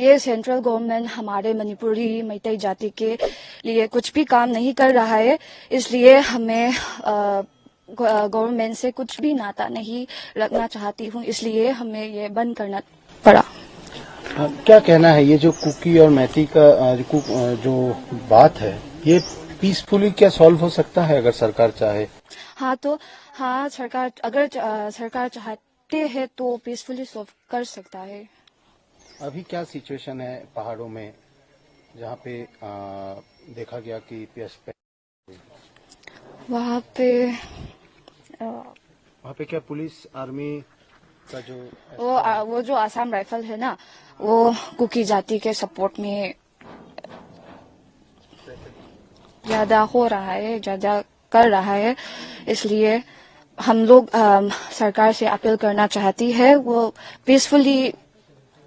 ये central government हमारे मणिपुरी मैतेई जाति के लिए कुछ भी काम नहीं कर रहा है, इसलिए हमें गवर्नमेंट से कुछ भी नाता नहीं रखना चाहती हूँ, इसलिए हमें ये बंद करना पड़ा। क्या कहना है, ये जो कुकी और मैती का जो बात है, ये पीसफुली क्या सॉल्व हो सकता है अगर सरकार चाहे? हाँ, सरकार चाहते हैं तो पीसफुली सॉल्व कर सकता है। अभी क्या सिचुएशन है पहाड़ों में, जहाँ पे देखा गया कि वहाँ पे क्या पुलिस आर्मी का जो वो जो आसाम राइफल है ना, वो कुकी जाति के सपोर्ट में ज्यादा हो रहा है, ज्यादा कर रहा है, इसलिए हम लोग सरकार से अपील करना चाहती है वो पीसफुली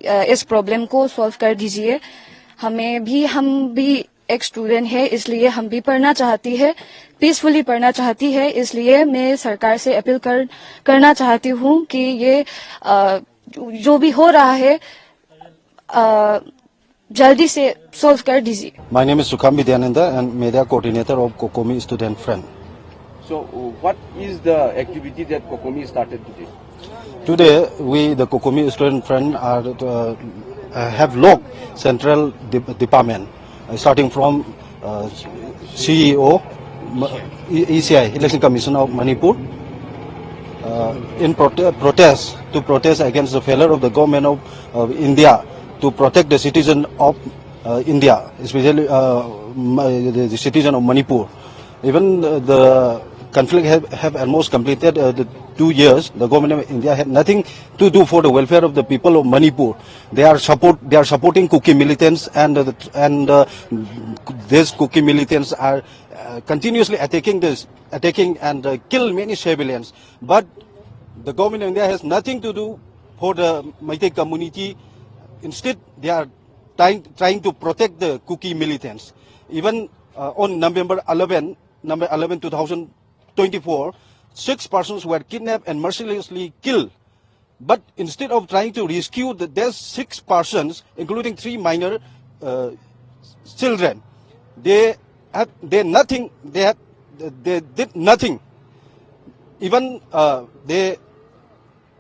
इस प्रॉब्लम को सॉल्व कर दीजिए। हम भी एक स्टूडेंट है, इसलिए हम भी पढ़ना चाहती है, पीसफुली पढ़ना चाहती है, इसलिए मैं सरकार से अपील करना चाहती हूँ कि ये जो भी हो रहा है जल्दी से सॉल्व कर दीजिए। My name is Sukham Vidyananda and media coordinator of Kokomi Student Friend. So, what is the activity that Kokomi started today? Today, we, the Kokomi Student Friend, have locked central department, starting from CEO, ECI, Election Commission of Manipur, in protest against the failure of the government of India to protect the citizen of India, especially the citizen of Manipur. Even the conflict have almost completed the 2 years. The government of India had nothing to do for the welfare of the people of Manipur. They are supporting Kuki militants, and these Kuki militants are continuously attacking and kill many civilians. But the government of India has nothing to do for the Meitei community. Instead, they are trying to protect the Kuki militants. Even on November 11, 2024, 6 persons were kidnapped and mercilessly killed. But instead of trying to rescue these 6 persons, including 3 minor children, they did nothing. Even they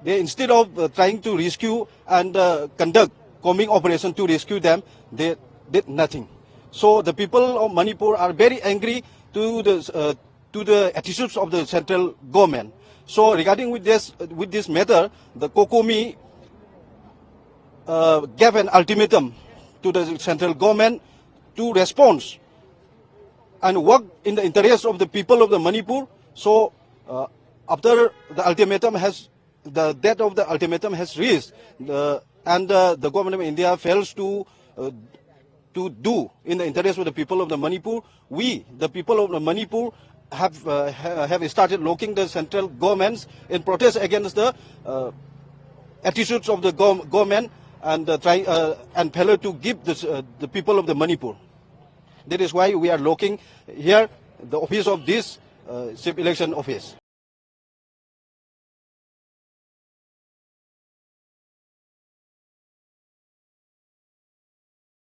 instead of trying to rescue and conduct combing operation to rescue them, they did nothing. So the people of Manipur are very angry to the attitudes of the central government. So regarding with this matter, the Kokomi gave an ultimatum to the central government to respond and work in the interest of the people of the Manipur. So after the date of the ultimatum has reached, and the government of India fails to do in the interest of the people of the Manipur, we, the people of the Manipur, have started locking the central governments in protest against the attitudes of the government and and failure to give the people of the Manipur. That is why we are locking here the office of this chief election office.